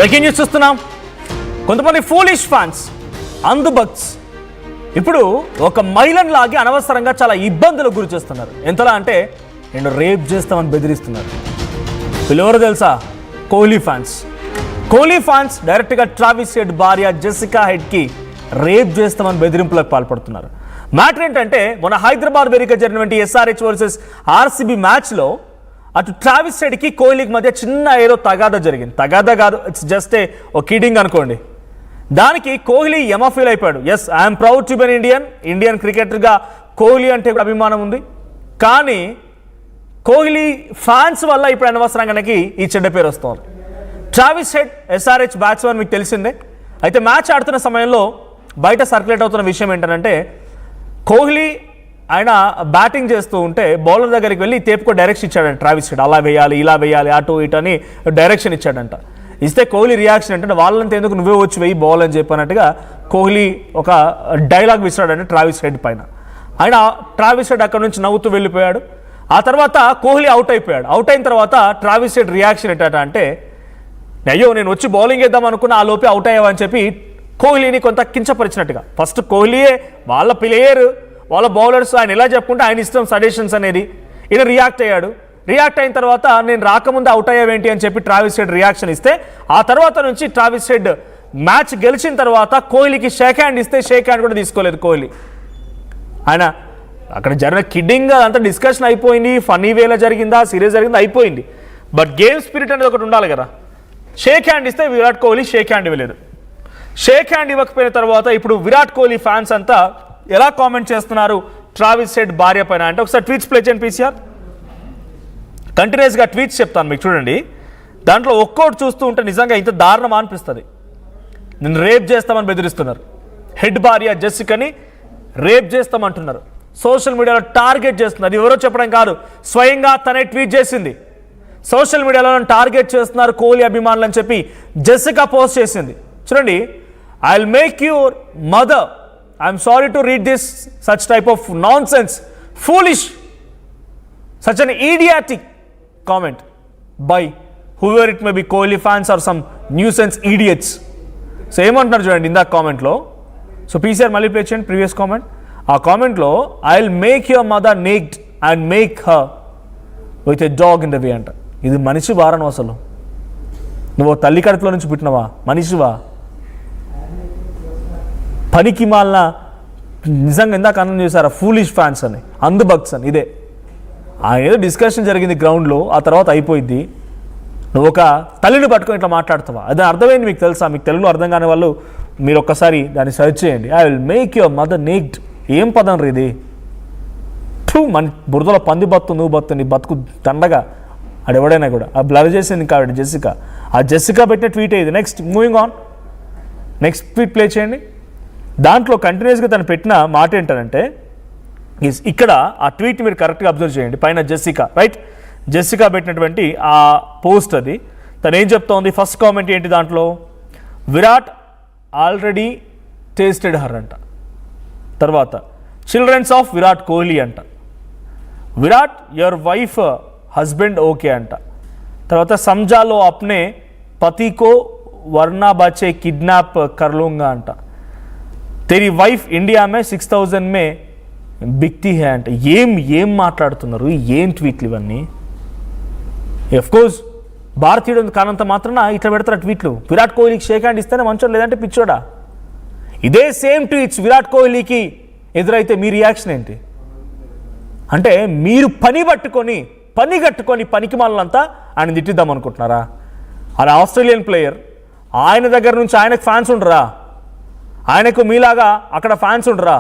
Breaking news చూస్తున్నాం. కొంతమంది foolish fans, అంధభక్త్స్ ఇప్పుడు ఒక మహిళను లాగి అనవసరంగా చాలా ఇబ్బందులకు గురి చేస్తున్నారు. ఎంతలా అంటే నేను రేప్ చేస్తామని బెదిరిస్తున్నారు. వీళ్ళెవరో తెలుసా? కోహ్లీ ఫ్యాన్స్ డైరెక్ట్గా ట్రావిస్ హెడ్ భార్య జెసికా హెడ్కి రేప్ చేస్తామని బెదిరింపులకు పాల్పడుతున్నారు. మ్యాటర్ ఏంటంటే మొన్న హైదరాబాద్ వేదికగా జరిగినటువంటి SRH వర్సెస్ RCB మ్యాచ్లో అటు ట్రావిస్ హెడ్కి కోహ్లీకి మధ్య చిన్న ఏదో తగాదా జరిగింది. తగాదా కాదు, ఇట్స్ జస్ట్ ఓ కిడింగ్ అనుకోండి. దానికి కోహ్లీ ఫీల్ అయిపోయాడు. Yes, I'm proud to be Indian క్రికెటర్గా కోహ్లీ అంటే కూడా అభిమానం ఉంది. కానీ కోహ్లీ ఫ్యాన్స్ వల్ల ఇప్పుడు అనవసరంగానికి ఈ చెడ్డ పేరు వస్తుంది. ట్రావిస్ హెడ్ SRH బ్యాట్స్మెన్ మీకు తెలిసిందే. అయితే మ్యాచ్ ఆడుతున్న సమయంలో బయట సర్క్యులేట్ అవుతున్న విషయం ఏంటంటే కోహ్లీ ఆయన బ్యాటింగ్ చేస్తూ ఉంటే బౌలర్ దగ్గరికి వెళ్ళి తేపుకో డైరెక్షన్ ఇచ్చాడంట ట్రావిస్ హెడ్. అలా వేయాలి, ఇలా వేయాలి, అటు ఇటు అని డైరెక్షన్ ఇచ్చాడంట. ఇస్తే కోహ్లీ రియాక్షన్ ఏంటంటే వాళ్ళంతా ఎందుకు నువ్వే వచ్చి వెయ్యి బాల్ అని చెప్పినట్టుగా కోహ్లీ ఒక డైలాగ్ విసిరాడంటే ట్రావిస్ హెడ్ పైన. ఆయన ట్రావిస్ హెడ్ అక్కడ నుంచి నవ్వుతూ వెళ్ళిపోయాడు. ఆ తర్వాత కోహ్లీ అవుట్ అయిపోయాడు. అవుట్ అయిన తర్వాత ట్రావిస్ హెడ్ రియాక్షన్ ఏంటంటే అంటే అయ్యో నేను వచ్చి బౌలింగ్ వేద్దాం అనుకున్నా, ఆ లోపే అవుట్ అయ్యావని చెప్పి కోహ్లీని కొంత కించపరిచినట్టుగా. ఫస్ట్ కోహ్లీయే వాళ్ళ ప్లేయర్, వాళ్ళ బౌలర్స్, ఆయన ఎలా చెప్పుకుంటే ఆయన ఇష్టం సజెషన్స్ అనేది. ఈయన రియాక్ట్ అయ్యాడు. రియాక్ట్ అయిన తర్వాత నేను రాకముందు అవుట్ అయ్యావేంటి అని చెప్పి ట్రావిస్ హెడ్ రియాక్షన్ ఇస్తే ఆ తర్వాత నుంచి ట్రావిస్ హెడ్ మ్యాచ్ గెలిచిన తర్వాత కోహ్లీకి షేక్ హ్యాండ్ ఇస్తే షేక్ హ్యాండ్ కూడా తీసుకోలేదు కోహ్లీ. ఆయన అక్కడ జరిగిన కిడ్డింగ్ అంతా డిస్కషన్ అయిపోయింది. ఫన్నీ వేలో జరిగిందా, సీరియస్ జరిగిందా, అయిపోయింది. బట్ గేమ్ స్పిరిట్ అనేది ఒకటి ఉండాలి కదా. షేక్ హ్యాండ్ ఇస్తే విరాట్ కోహ్లీ షేక్ హ్యాండ్ ఇవ్వలేదు. షేక్ హ్యాండ్ ఇవ్వకపోయిన తర్వాత ఇప్పుడు విరాట్ కోహ్లీ ఫ్యాన్స్ అంతా ఎలా కామెంట్ చేస్తున్నారు ట్రావిస్ హెడ్ భార్య పైన అంటే ఒకసారి ట్వీట్స్ ప్లే చేయండి PCR. కంటిన్యూస్గా ట్వీట్స్ చెప్తాను మీకు చూడండి. దాంట్లో ఒక్కోటి చూస్తూ ఉంటే నిజంగా ఇంత దారుణమా అనిపిస్తుంది. నేను రేప్ చేస్తామని బెదిరిస్తున్నారు. హెడ్ భార్య జెసికాని రేప్ చేస్తామంటున్నారు. సోషల్ మీడియాలో టార్గెట్ చేస్తున్నారు. అది ఎవరో చెప్పడం కాదు, స్వయంగా తనే ట్వీట్ చేసింది. సోషల్ మీడియాలో టార్గెట్ చేస్తున్నారు కోహ్లీ అభిమానులు అని చెప్పి జెసికా పోస్ట్ చేసింది. చూడండి, I will make your mother, I'm sorry to read this such type of non sense, foolish, such an idiotic comment by whoever it may be, Kohli fans or some nuisance idiots. So ఏమంటున్నారు చూడండి ఇందాక కామెంట్లో. So PCR మళ్ళీ play చేయండి previous comment. ఆ కామెంట్లో I will make your mother naked and make her with a dog in the way అంట. ఇది మనిషి వారను అసలు? నువ్వు తల్లి కడుపులో నుంచి పుట్టినవా? మనిషివా? పనికి మాలిన నిజంగా ఇందాక అన్నం చేశారా ఫూలిష్ ఫ్యాన్స్ అని, అంధభక్త్స్ అని. ఇదే ఏదో డిస్కషన్ జరిగింది గ్రౌండ్లో, ఆ తర్వాత అయిపోయింది. నువ్వు ఒక తల్లిని పట్టుకొని ఇట్లా మాట్లాడుతావా? అది అర్థమైంది మీకు తెలుసా? మీకు తెలుగులో అర్థం కాని వాళ్ళు మీరు ఒక్కసారి దాన్ని సెర్చ్ చేయండి. I will make your mother naked. ఏం పదం రీ ఇది? మన బురదలో పంది బత్తు, నువ్వు బత్తు, నీ బతుకు దండగా. అది ఎవడైనా కూడా ఆ బ్లర్ చేసింది కాబట్టి జెసికా, ఆ జెసికా పెట్టిన ట్వీట్ ఇది. Next moving on, next tweet play చేయండి. దాంట్లో కంటిన్యూస్గా తను పెట్టిన మాట ఏంటంటే ఇక్కడ ఆ ట్వీట్ మీరు కరెక్ట్గా అబ్జర్వ్ చేయండి. పైన జెసికా, రైట్, జెసికా పెట్టినటువంటి ఆ పోస్ట్ అది. తను ఏం చెప్తా ఉంది? ఫస్ట్ కామెంట్ ఏంటి దాంట్లో? విరాట్ ఆల్రెడీ టేస్టెడ్ హర్ అంట. తర్వాత చిల్డ్రన్స్ ఆఫ్ విరాట్ కోహ్లీ అంట. Virat your wife husband okay అంట. తర్వాత సంజాలో అప్నే పతికో వర్నా బచ్చే కిడ్నాప్ కర్లూంగా అంట. తెరీ వైఫ్ ఇండియా మే 6000 మే బిక్తీ హే అంటే. ఏం మాట్లాడుతున్నారు? ఏం ట్వీట్లు ఇవన్నీ? కోర్స్ భారతీయుడు కానంత మాత్రాన ఇట్లా పెడతారు ట్వీట్లు. విరాట్ కోహ్లీకి షేక్ హ్యాండ్ ఇస్తేనే మంచోడు, లేదంటే పిచ్చోడా? ఇదే సేమ్ ట్వీట్స్ విరాట్ కోహ్లీకి ఎదురైతే మీ రియాక్షన్ ఏంటి? అంటే మీరు పని కట్టుకొని పనికి మాలంతా ఆయన తిట్టిద్దాం అనుకుంటున్నారా? అలా ఆస్ట్రేలియన్ ప్లేయర్, ఆయన దగ్గర నుంచి ఆయనకు ఫ్యాన్స్ ఉండరా? ఆయనకు మీలాగా అక్కడ ఫ్యాన్స్ ఉండరా?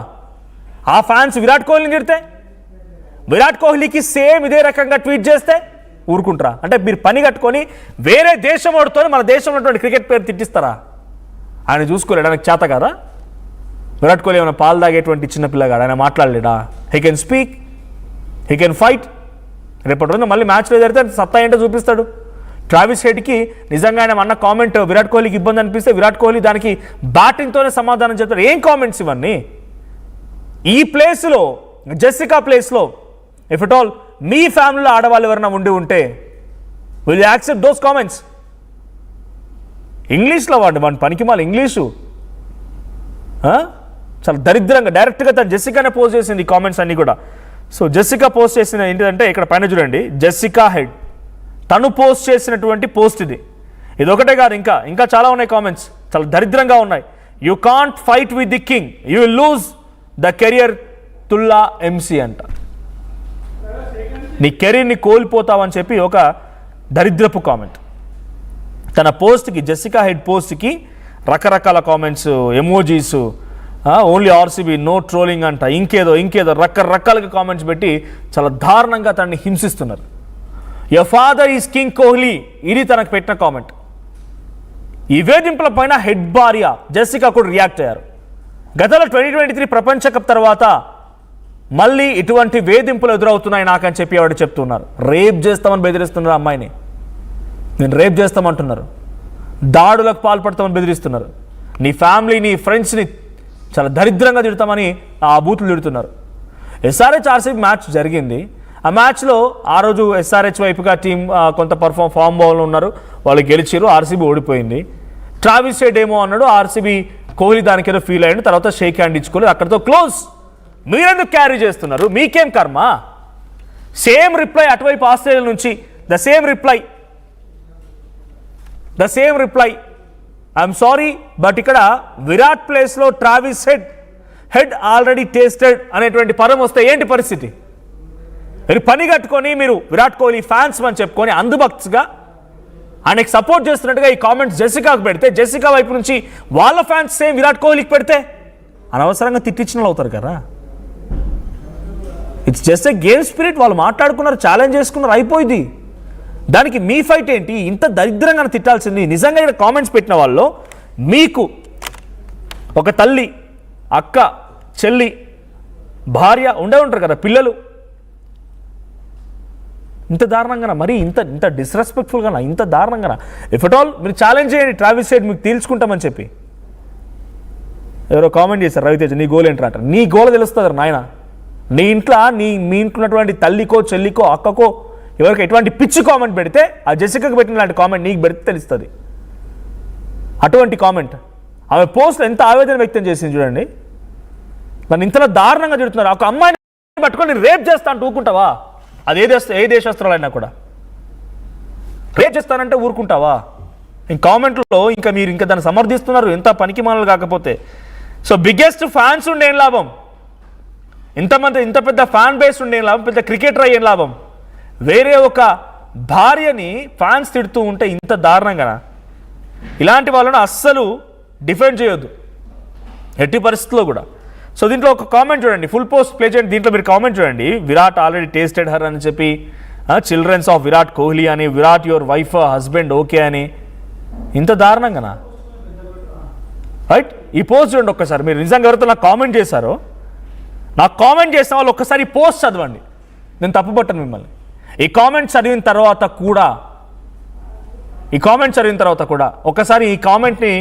ఆ ఫ్యాన్స్ విరాట్ కోహ్లీని తిడితే, విరాట్ కోహ్లీకి సేమ్ ఇదే రకంగా ట్వీట్ చేస్తే ఊరుకుంటారా? అంటే మీరు పని కట్టుకొని వేరే దేశం వాడుతో మన దేశంలో ఉన్నటువంటి క్రికెట్ పేరు తిట్టిస్తారా? ఆయన చూసుకోలేడు, ఆయనకు చేత కదా? విరాట్ కోహ్లీ ఏమైనా పాలు తాగేటువంటి చిన్నపిల్లగాడు? ఆయన మాట్లాడలేడా? He can speak, he can fight. రేపటి రోజున మళ్ళీ మ్యాచ్లో జరిగితే సత్తా ఏంటో చూపిస్తాడు. ట్రావిస్ హెడ్కి నిజంగా ఆయన అన్న కామెంట్ విరాట్ కోహ్లీకి ఇబ్బంది అనిపిస్తే విరాట్ కోహ్లీ దానికి బ్యాటింగ్తోనే సమాధానం చెప్తాడు. ఏం కామెంట్స్ ఇవన్నీ? ఈ ప్లేస్లో, జెసికా ప్లేస్లో ఇఫ్ ఇట్ ఆల్ మీ ఫ్యామిలీలో ఆడవాళ్ళు ఎవరైనా ఉండి ఉంటే will you accept those comments? ఇంగ్లీష్లో వాడి పనికి మాల ఇంగ్లీషు చాలా దరిద్రంగా డైరెక్ట్గా తను జెసికానే పోస్ట్ చేసింది ఈ కామెంట్స్ అన్నీ కూడా. సో జెసికా పోస్ట్ చేసిన ఏంటంటే ఇక్కడ పైన చూడండి, జెసికా హెడ్ తను పోస్ట్ చేసినటువంటి పోస్ట్ ఇది ఒకటే కాదు, ఇంకా చాలా ఉన్నాయి కామెంట్స్, చాలా దరిద్రంగా ఉన్నాయి. You can't fight with the king, you will lose the career తుల్లా ఎంసీ అంట. నీ కెరీర్ని కోల్పోతావని చెప్పి ఒక దరిద్రపు కామెంట్. తన పోస్ట్కి జెసికా హెడ్ పోస్ట్కి రకరకాల comments, emojis, only RCB, no trolling అంట, ఇంకేదో రకరకాలుగా కామెంట్స్ పెట్టి చాలా దారుణంగా తనని హింసిస్తున్నారు. Your father is king Kohli, ఇది తనకు పెట్టిన కామెంట్. ఈ వేధింపుల పైన హెడ్ భార్య జెసికా కూడా రియాక్ట్ అయ్యారు. గతంలో 2023 ప్రపంచ కప్ తర్వాత మళ్ళీ ఇటువంటి వేధింపులు ఎదురవుతున్నాయి నాకని చెప్పి ఆవిడ చెప్తున్నారు. రేప్ చేస్తామని బెదిరిస్తున్నారు అమ్మాయిని, నేను రేప్ చేస్తామంటున్నారు, దాడులకు పాల్పడతామని బెదిరిస్తున్నారు, నీ ఫ్యామిలీ నీ ఫ్రెండ్స్ని చాలా దరిద్రంగా తిడతామని ఆ బూతులు తిడుతున్నారు. ఎస్ఆర్హెచ్ ఆర్సీబీ మ్యాచ్ జరిగింది. ఆ మ్యాచ్లో ఆ రోజు ఎస్ఆర్హెచ్ వైపుగా టీం కొంత ఫామ్ బౌల్లో ఉన్నారు, వాళ్ళు గెలిచారు, ఆర్సీబీ ఓడిపోయింది. ట్రావిస్ హెడ్ ఏమో అన్నాడు, ఆర్సీబీ కోహ్లీ దానికి ఏదో ఫీల్ అయ్యాడు, తర్వాత షేక్ హ్యాండ్ ఇచ్చుకోలేదు, అక్కడితో క్లోజ్. మీరెందుకు క్యారీ చేస్తున్నారు, మీకేం కర్మ? సేమ్ రిప్లై అటువైపు ఆస్ట్రేలియా నుంచి, the same reply I'm sorry but ఇక్కడ విరాట్ ప్లేస్లో ట్రావిస్ హెడ్ ఆల్రెడీ టేస్టెడ్ అనేటువంటి పదం వస్తే ఏంటి పరిస్థితి? మీరు పని కట్టుకొని మీరు విరాట్ కోహ్లీ ఫ్యాన్స్ అని చెప్పుకొని అందుభక్తిగా ఆయనకి సపోర్ట్ చేస్తున్నట్టుగా ఈ కామెంట్స్ జెసికాకు పెడితే, జెసికా వైపు నుంచి వాళ్ళ ఫ్యాన్స్ సేమ్ విరాట్ కోహ్లీకి పెడితే అనవసరంగా తిట్టించిన వాళ్ళు అవుతారు కదా. It's just a game spirit, వాళ్ళు మాట్లాడుకున్నారు, ఛాలెంజ్ చేసుకున్నారు, అయిపోయింది. దానికి మీ ఫైట్ ఏంటి? ఇంత దరిద్రంగా తిట్టాల్సింది. నిజంగా ఇక్కడ కామెంట్స్ పెట్టిన వాళ్ళు మీకు ఒక తల్లి, అక్క, చెల్లి, భార్య ఉంటారు కదా, పిల్లలు, ఇంత దారుణంగా మరి ఇంత డిస్రెస్పెక్ట్ఫుల్గా ఇంత దారుణంగా ఇఫ్ అట్ ఆల్ మీరు ఛాలెంజ్ చేయండి ట్రావిస్ హెడ్, మీకు తీల్చుకుంటామని చెప్పి. ఎవరో కామెంట్ చేశారు, రవితేజ నీ గోల్ ఏంటంట. నీ గోల్ తెలుస్తుంది నాయన. నీ ఇంట్లో మీ ఇంట్లో ఉన్నటువంటి తల్లికో చెల్లికో అక్కకో ఎవరికి ఎటువంటి పిచ్చి కామెంట్ పెడితే ఆ జెసికాకు పెట్టిన లాంటి కామెంట్ నీకు పెడితే తెలుస్తుంది. అటువంటి కామెంట్ ఆమె పోస్ట్లో ఎంత ఆవేదన వ్యక్తం చేసింది చూడండి. నన్ను ఇంతలో దారుణంగా తిడుతున్నారు, ఒక అమ్మాయిని పట్టుకొని నేను రేప్ చేస్తా అంటే ఊరుకుంటావా? అది ఏ దేశస్తురాలైనా కూడా రేప్ చేస్తానంటే ఊరుకుంటావా? కామెంట్లో మీరు దాన్ని సమర్థిస్తున్నారు, ఎంత పనికి మానలు కాకపోతే. సో బిగ్గెస్ట్ ఫ్యాన్స్ ఉండే ఏం లాభం, ఇంత పెద్ద ఫ్యాన్ బేస్ ఉండే ఏం లాభం, పెద్ద క్రికెటర్ అయ్యేం లాభం? వేరే ఒక భార్యని ఫ్యాన్స్ తిడుతూ ఉంటే ఇంత దారుణంగా ఇలాంటి వాళ్ళను అస్సలు డిఫెండ్ చేయొద్దు ఎట్టి పరిస్థితుల్లో కూడా. సో దీంట్లో ఒక కామెంట్ చూడండి, ఫుల్ పోస్ట్ ప్లే చేయండి, దీంట్లో మీరు కామెంట్ చూడండి. విరాట్ ఆల్రెడీ టేస్టెడ్ హర్ అని చెప్పి, చిల్డ్రన్స్ ఆఫ్ విరాట్ కోహ్లీ అని, Virat your wife husband okay అని, ఇంత దారుణంగానా? రైట్, ఈ పోస్ట్ చూడండి ఒక్కసారి. మీరు నిజంగా ఎవరితో నాకు కామెంట్ చేశారో, నాకు కామెంట్ చేసిన వాళ్ళు ఒక్కసారి పోస్ట్ చదవండి, నేను తప్పుపట్టను మిమ్మల్ని. ఈ కామెంట్ చదివిన తర్వాత కూడా ఒకసారి ఈ కామెంట్ని